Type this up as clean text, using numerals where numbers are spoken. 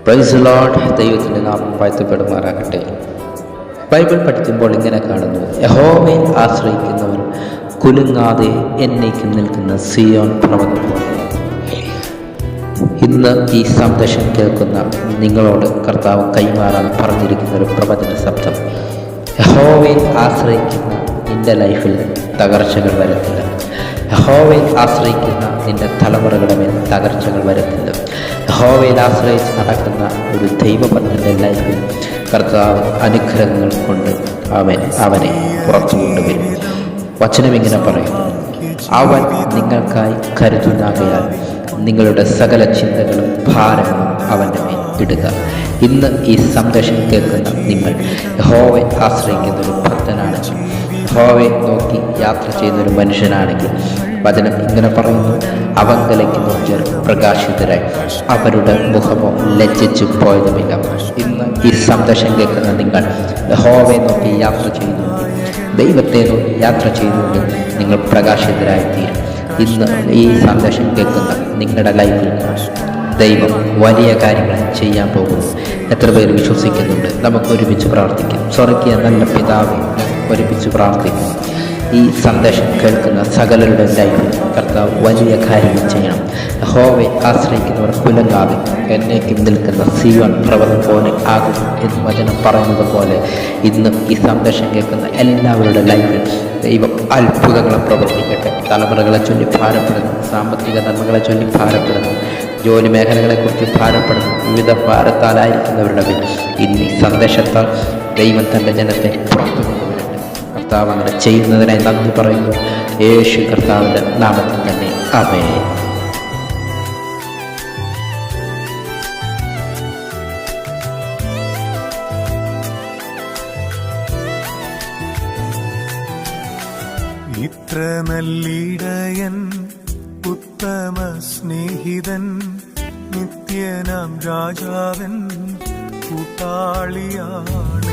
Praise Lord. ദൈവത്തിൻ്റെ നാമം വാഴ്ത്തപ്പെടുമാറാകട്ടെ. ബൈബിൾ പഠിക്കുമ്പോൾ ഇങ്ങനെ കാണുന്നു: യഹോവയെ ആശ്രയിക്കുന്നവർ കുലുങ്ങാതെ എന്നേക്കും നിൽക്കുന്ന സിയോൻ പർവ്വതം പോലെ. ഇന്ന് ഈ സന്ദേശം കേൾക്കുന്ന നിങ്ങളോട് കർത്താവ് കൈമാറാൻ പറഞ്ഞിരിക്കുന്ന ഒരു പ്രവചന ശബ്ദം: യഹോവയെ ആശ്രയിക്കുന്ന നിൻ്റെ ലൈഫിൽ തകർച്ചകൾ വരത്തില്ല. യഹോവയെ ആശ്രയിക്കുന്ന നിൻ്റെ തലമുറകളുടെ മേൽ തകർച്ചകൾ വരത്തില്ല. യഹോവയിൽ ആശ്രയിച്ച് നടക്കുന്ന ഒരു ദൈവഭക്തൻ്റെ ലൈഫിൽ കർത്താവ് അനുഗ്രഹങ്ങൾ കൊണ്ട് അവനെ പുറത്തു കൊണ്ടുവരും. വചനം ഇങ്ങനെ പറയുന്നു: അവൻ നിങ്ങൾക്കായി കരുതുന്നാകയാൽ നിങ്ങളുടെ സകല ചിന്തകളും ഭാരങ്ങളും അവൻ്റെ മേൽ ഇടുക. ഇന്ന് ഈ സന്ദേശം കേൾക്കുന്ന നിങ്ങൾ യഹോവയെ ആശ്രയിക്കുന്ന ഒരു ഭക്തനാണെങ്കിൽ, യഹോവയെ നോക്കി യാത്ര ചെയ്യുന്ന ഒരു മനുഷ്യനാണെങ്കിൽ, വചനം ഇങ്ങനെ പറയുന്നു: അവങ്കലേക്ക് നോക്കിയാൽ പ്രകാശിതരായി അവരുടെ മുഖമോ ലജ്ജിച്ചു പോയതുമില്ല. ഇന്ന് ഈ സന്ദേശം കേൾക്കുന്ന നിങ്ങൾ യഹോവയെ നോക്കി യാത്ര ചെയ്യുന്നുണ്ട്, ദൈവത്തെ നോക്കി യാത്ര ചെയ്യുന്നുണ്ട്, നിങ്ങൾ പ്രകാശിതരായിത്തീരും. ഇന്ന് ഈ സന്ദേശം കേൾക്കുന്ന നിങ്ങളുടെ ലൈഫിൽ ദൈവം വലിയ കാര്യങ്ങൾ ചെയ്യാൻ പോകുന്നു. എത്ര പേർ വിശ്വസിക്കുന്നുണ്ട്? നമുക്ക് ഒരുമിച്ച് പ്രാർത്ഥിക്കാം. സ്വർഗീയ നല്ല പിതാവേ, ഒരുമിച്ച് പ്രാർത്ഥിക്കും. ഈ സന്ദേശം കേൾക്കുന്ന സകലരുടെ ലൈഫിൽ കർത്താവ് വലിയ കാര്യങ്ങൾ ചെയ്യണം. യഹോവയെ ആശ്രയിക്കുന്നവർ കുലുങ്ങാതെ എന്നേക്കും നിൽക്കുന്ന സിയോൻ പർവ്വതം പോലെ ആകും എന്ന് വചനം പറയുന്നത് പോലെ ഇന്ന് ഈ സന്ദേശം കേൾക്കുന്ന എല്ലാവരുടെ ലൈഫിൽ ദൈവം അത്ഭുതങ്ങളെ പ്രവർത്തിക്കട്ടെ. തലമുറകളെ ചൊല്ലി ഭാരപ്പെടുന്നു, സാമ്പത്തിക നന്മകളെ ചൊല്ലി ഭാരപ്പെടുന്നു, ജോലി മേഖലകളെക്കുറിച്ച് ഭാരപ്പെടുന്നു, വിവിധ ഭാരത്താലായിരിക്കുന്നവരുടെ മേൽ ഇന്ന് ഈ സന്ദേശത്താൽ ദൈവം തൻ്റെ ജനത്തെ പുറത്തു കൊണ്ടുവരട്ടെ. കർത്താവ് അങ്ങനെ ചെയ്യുന്നതിനായി നന്ദി പറയുന്നു. യേശു കർത്താവിൻ്റെ നാമത്തിൽ തന്നെ ആമേൻ. ഇത്ര നല്ലിടയൻ, ഉത്തമ സ്നേഹിതൻ, നിത്യനാം രാജാവൻ കൂട്ടാളിയാണ്.